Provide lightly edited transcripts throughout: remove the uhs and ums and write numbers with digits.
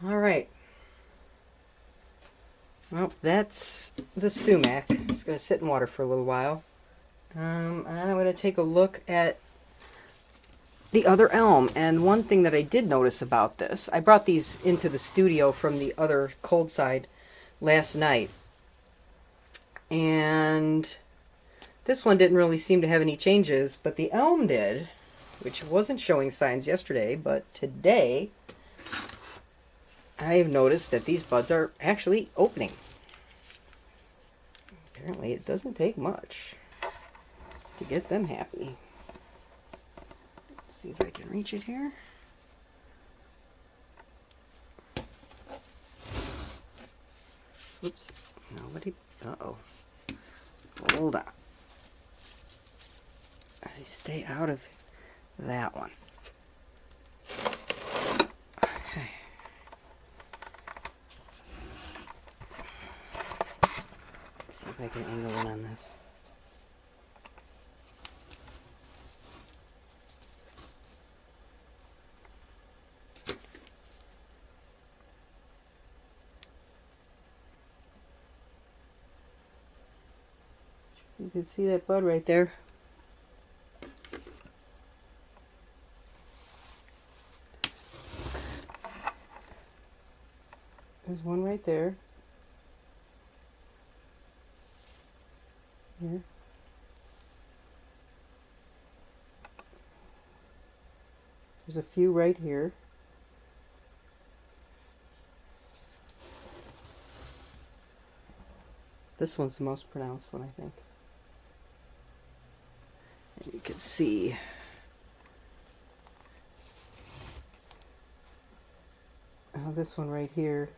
All right. Well, that's the sumac. It's going to sit in water for a little while. And I'm going to take a look at the other elm. And one thing that I did notice about this, I brought these into the studio from the other cold side last night. And this one didn't really seem to have any changes, but the elm did, which wasn't showing signs yesterday, but today I've noticed that these buds are actually opening. Apparently it doesn't take much to get them happy. Let's see if I can reach it here. Oops. Nobody. Uh-oh. Hold on. Stay out of that one. Okay. See if I can angle in on this. You can see that bud right there. There's one right there. Here. There's a few right here. This one's the most pronounced one, I think. And you can see this one right here.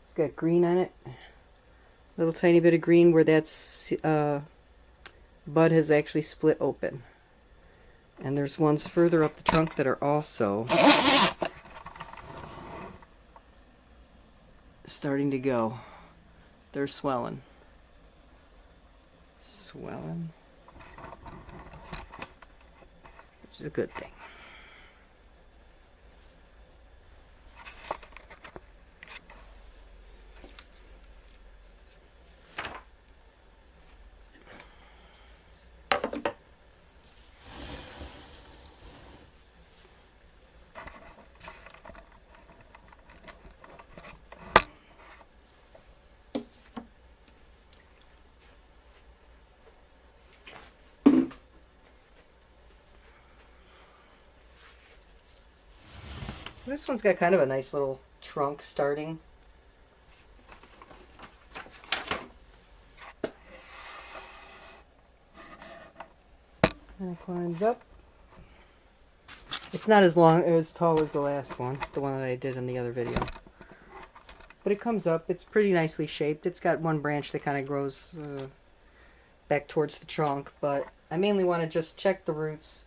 It's got green on it. Little tiny bit of green where that's bud has actually split open. And there's ones further up the trunk that are also starting to go. They're swelling. Swelling. Which is a good thing. This one's got kind of a nice little trunk starting. And it climbs up. It's not as tall as the last one, the one that I did in the other video. But it comes up. It's pretty nicely shaped. It's got one branch that kind of grows back towards the trunk, but I mainly want to just check the roots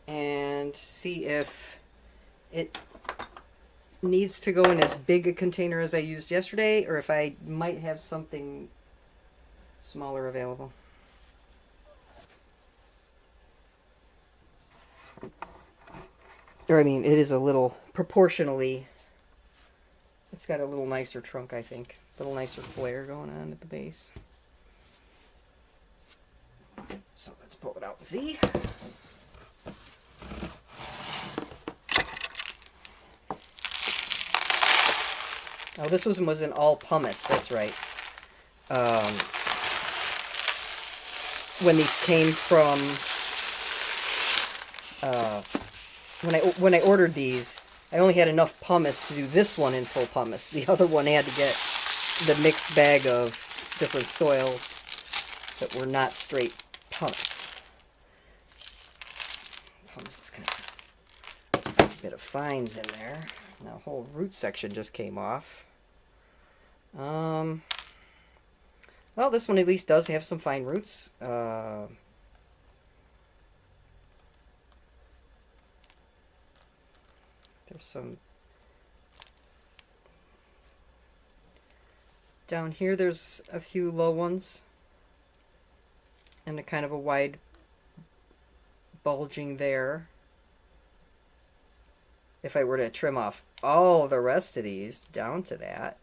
and see if it needs to go in as big a container as I used yesterday, or if I might have something smaller available. Or I mean, it is a little proportionally, it's got a little nicer trunk, I think. A little nicer flare going on at the base. So let's pull it out and see. Oh, this was in all pumice, that's right. When these came from, when I ordered these, I only had enough pumice to do this one in full pumice. The other one had to get the mixed bag of different soils that were not straight pumice. Pumice is kind of a bit of fines in there. Now, a whole root section just came off. Well, this one at least does have some fine roots. There's some down here. There's a few low ones and a kind of a wide bulging there. If I were to trim off all the rest of these down to that.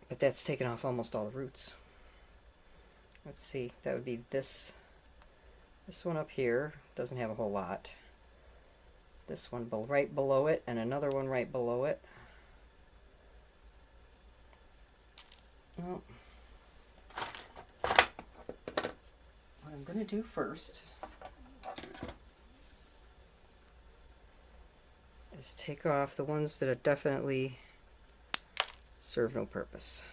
But that's taken off almost all the roots. Let's see, that would be this one up here. Doesn't have a whole lot. This one right below it, and another one right below it. Well, what I'm going to do first is take off the ones that are definitely serve no purpose.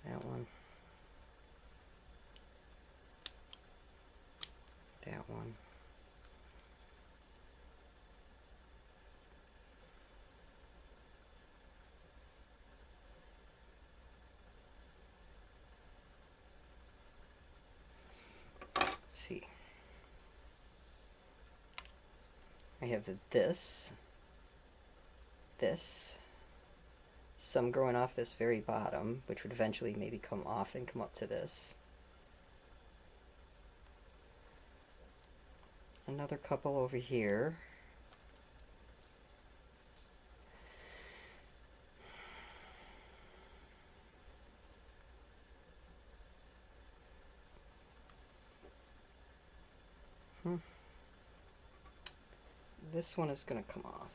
That one. That one. Let's see. I have this, some growing off this very bottom, which would eventually maybe come off and come up to this. Another couple over here. This one is going to come off.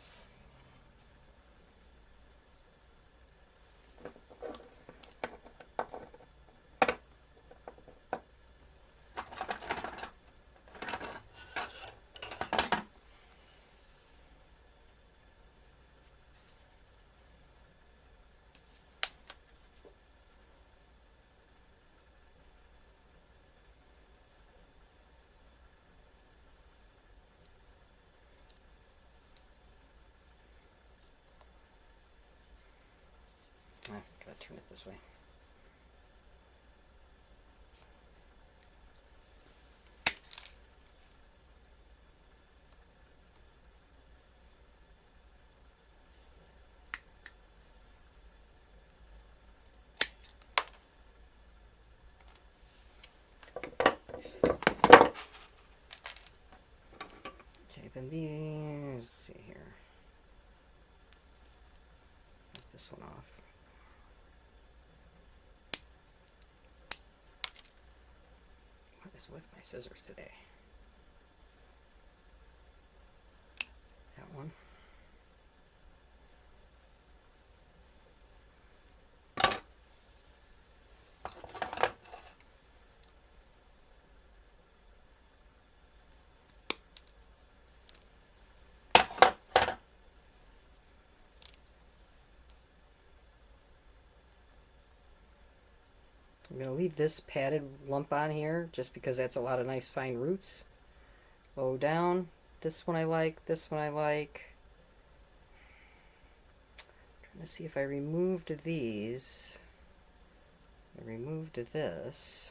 I gotta turn it this way. Okay, then these, let's see here. Get this one off. What is with my scissors today? That one. I'm going to leave this padded lump on here just because that's a lot of nice fine roots. Low down. This one I like. This one I like. Trying to see if I removed these. I removed this.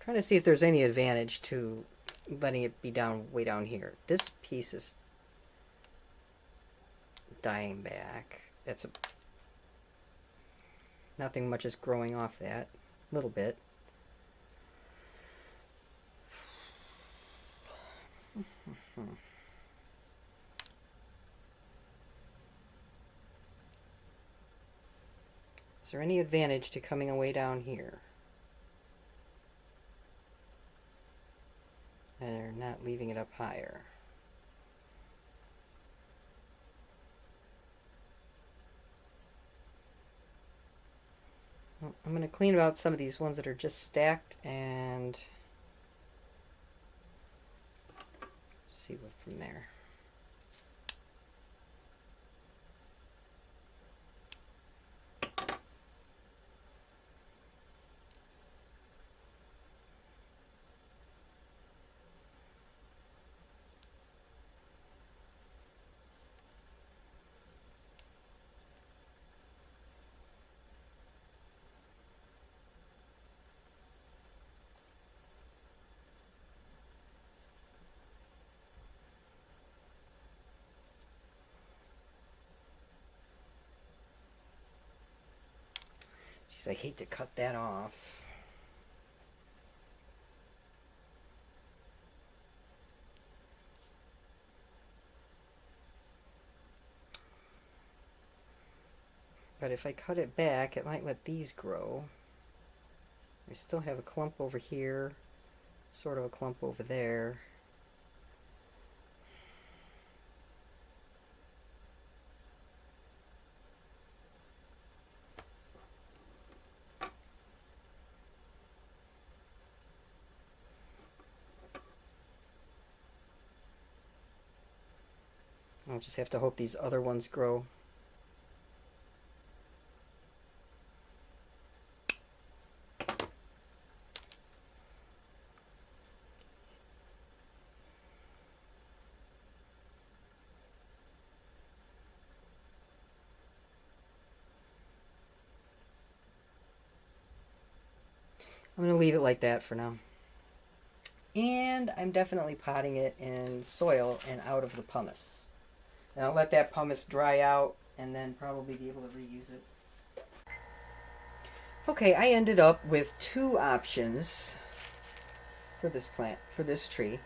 Trying to see if there's any advantage to letting it be down way down here. This piece is dying back. That's a nothing much is growing off that. A little bit. Is there any advantage to coming away down here? And they're not leaving it up higher. Well, I'm going to clean out some of these ones that are just stacked and see what from there. Jeez, I hate to cut that off. But if I cut it back, it might let these grow. I still have a clump over here, sort of a clump over there. I'll just have to hope these other ones grow. I'm going to leave it like that for now. And I'm definitely potting it in soil and out of the pumice. And I'll let that pumice dry out and then probably be able to reuse it. Okay, I ended up with two options for this plant, for this tree.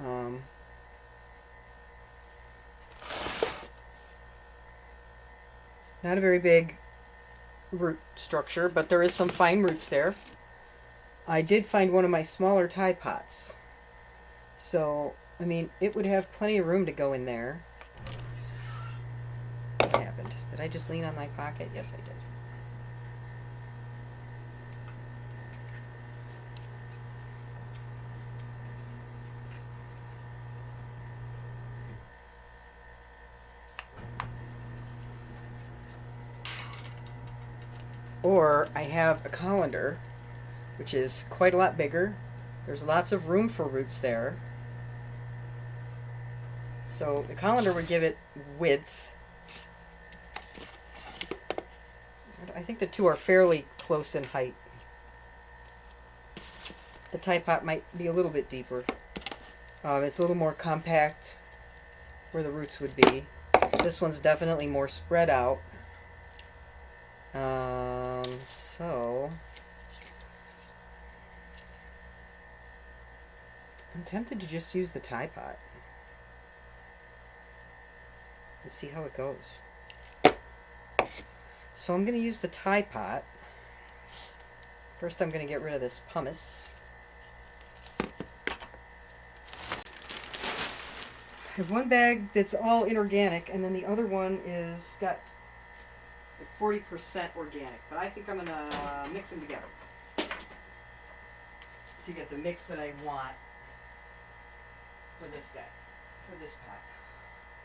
Not a very big root structure, but there is some fine roots there. I did find one of my smaller Tide pots. So, I mean, it would have plenty of room to go in there. What happened? Did I just lean on my pocket? Yes, I did. Or I have a colander, which is quite a lot bigger. There's lots of room for roots there. So the colander would give it width. I think the two are fairly close in height. The Tide pot might be a little bit deeper. It's a little more compact where the roots would be. This one's definitely more spread out. So I'm tempted to just use the Tide pot and see how it goes. So I'm going to use the Tide pot. First I'm going to get rid of this pumice. I have one bag that's all inorganic, and then the other one is got 40% organic. But I think I'm going to mix them together to get the mix that I want for this guy, for this pot.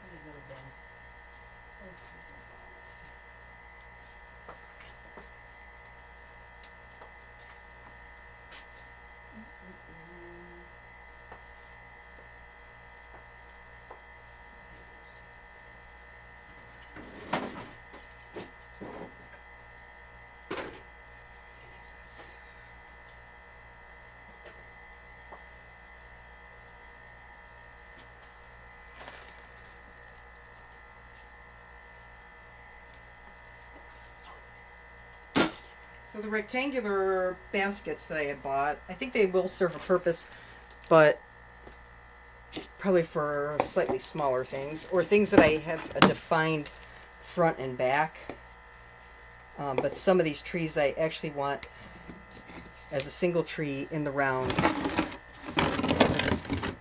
I need another bin. Oh, there's no bottle. So the rectangular baskets that I had bought, I think they will serve a purpose, but probably for slightly smaller things, or things that I have a defined front and back. But some of these trees I actually want as a single tree in the round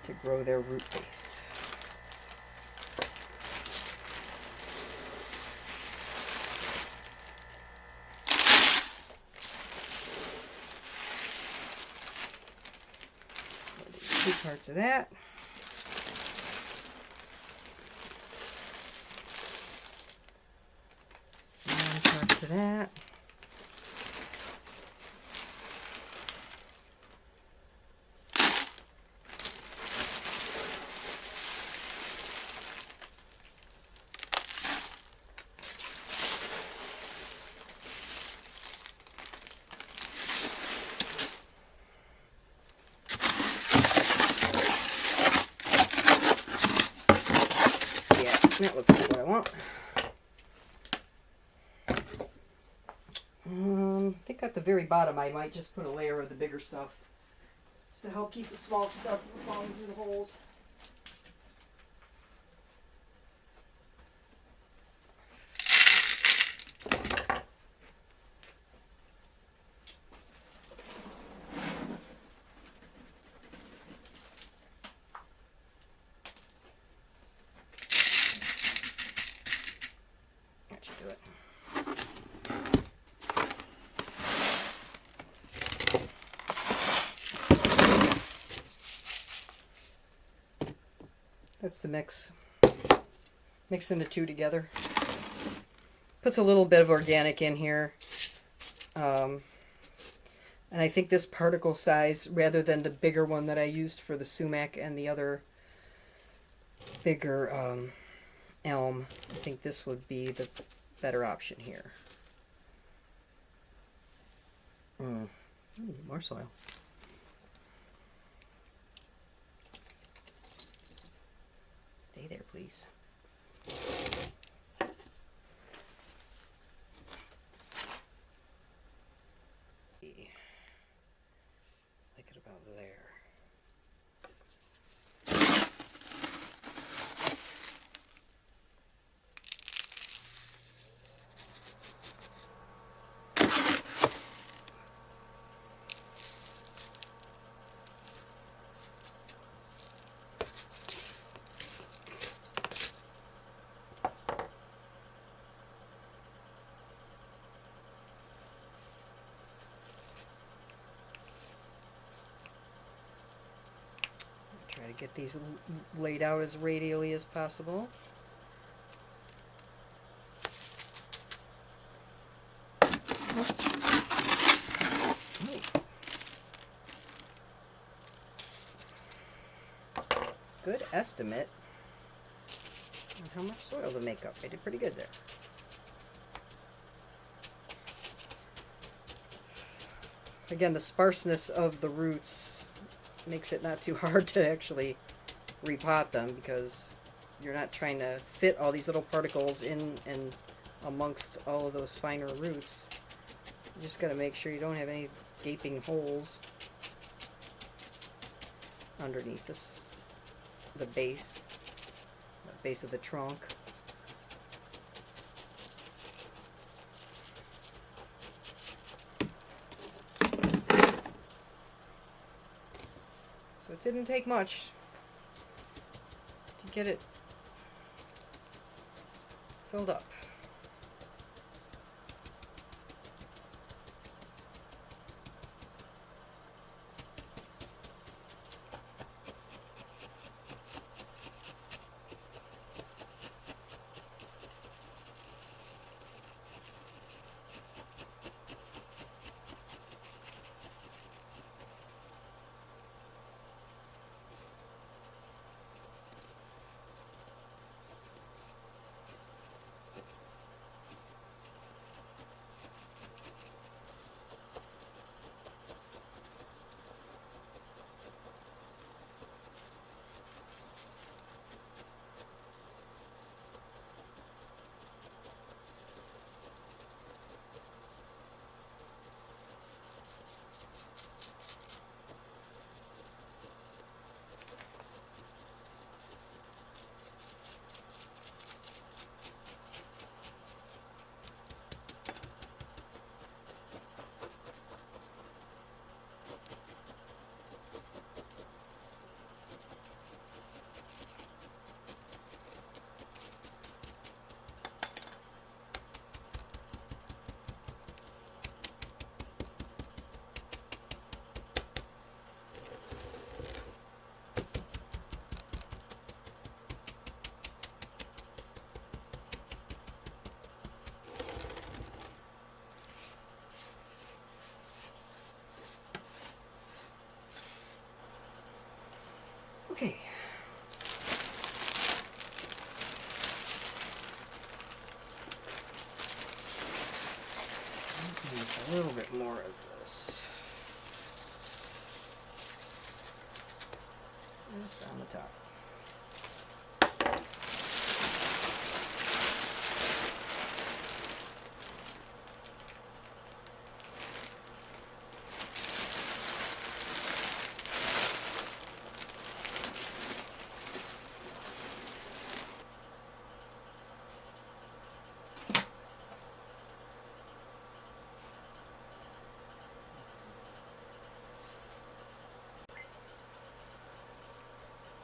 to grow their root base. 2 parts of that. To that. Yeah, that looks like what I want. I think at the very bottom I might just put a layer of the bigger stuff just to help keep the small stuff from falling through the holes. That should do it. That's the mix. Mixing the two together. Puts a little bit of organic in here. And I think this particle size, rather than the bigger one that I used for the sumac and the other bigger elm, I think this would be the better option here. Need more soil. Stay there, please. Like it about there. Try to get these laid out as radially as possible. Good estimate of how much soil to make up. I did pretty good there. Again, the sparseness of the roots makes it not too hard to actually repot them, because you're not trying to fit all these little particles in and amongst all of those finer roots. You just got to make sure you don't have any gaping holes underneath this, the base of the trunk. So it didn't take much to get it filled up. Use a little bit more of this. Just on the top.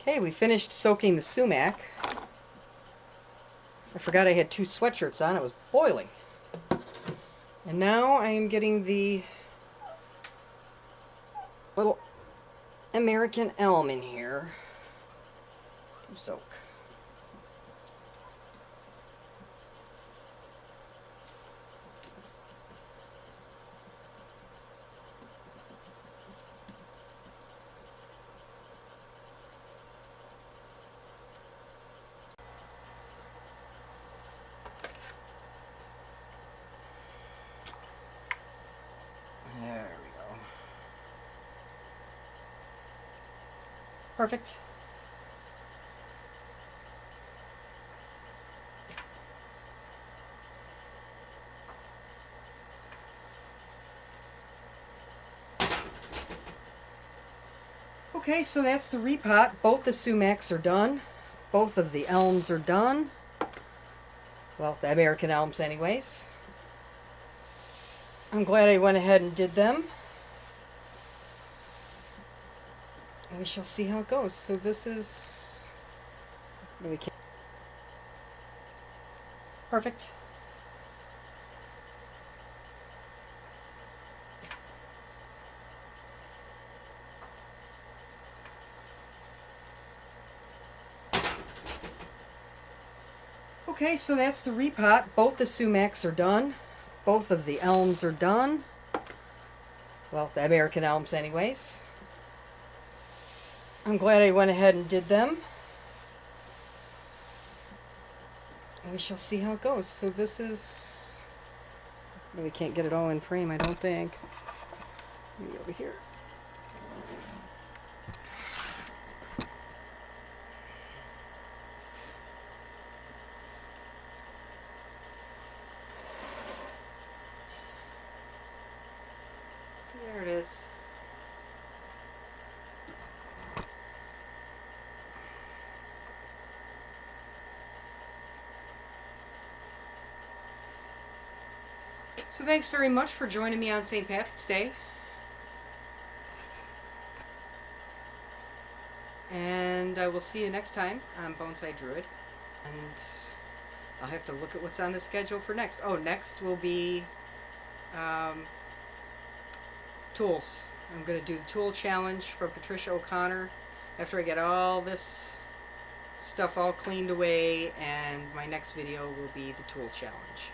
Okay, we finished soaking the sumac. I forgot I had 2 sweatshirts on. It was boiling. And now I am getting the little American elm in here to soak. There we go. Perfect. Okay, so that's the repot. Both the sumacs are done. Both of the elms are done. Well, the American elms anyways. I'm glad I went ahead and did them. And we shall see how it goes. So this is... really can't... Perfect. Okay, so that's the repot. Both the sumacs are done. Both of the elms are done. Well, the American elms anyways. I'm glad I went ahead and did them. And we shall see how it goes. So this is... really can't get it all in frame, I don't think. Maybe over here. There it is. So thanks very much for joining me on St. Patrick's Day. And I will see you next time on Bonsai Druid. And I'll have to look at what's on the schedule for next. Oh, next will be tools. I'm going to do the tool challenge for Patricia O'Connor after I get all this stuff all cleaned away, and my next video will be the tool challenge.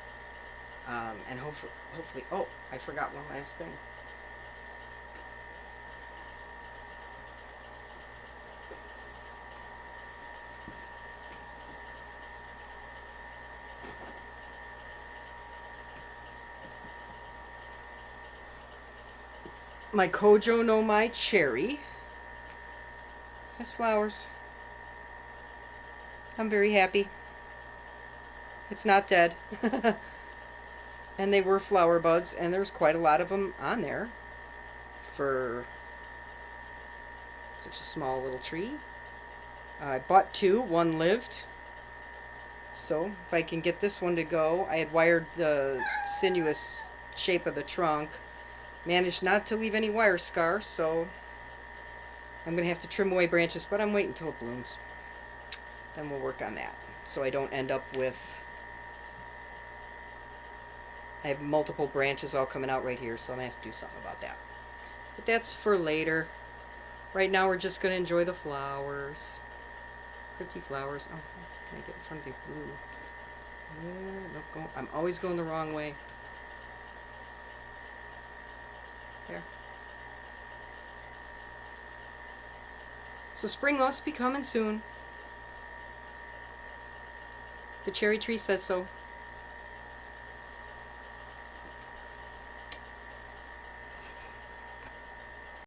And hopefully, oh, I forgot one last thing. My Kojo no Mai cherry has flowers. I'm very happy. It's not dead. And they were flower buds, and there's quite a lot of them on there for such a small little tree. I bought 2, one lived. So if I can get this one to go, I had wired the sinuous shape of the trunk. Managed not to leave any wire scar, so I'm going to have to trim away branches, but I'm waiting until it blooms. Then we'll work on that, so I don't end up with... I have multiple branches all coming out right here, so I'm going to have to do something about that. But that's for later. Right now we're just going to enjoy the flowers. Pretty flowers. Oh, can I get in front of the blue? Nope, I'm always going the wrong way. There. So spring must be coming soon. The cherry tree says so.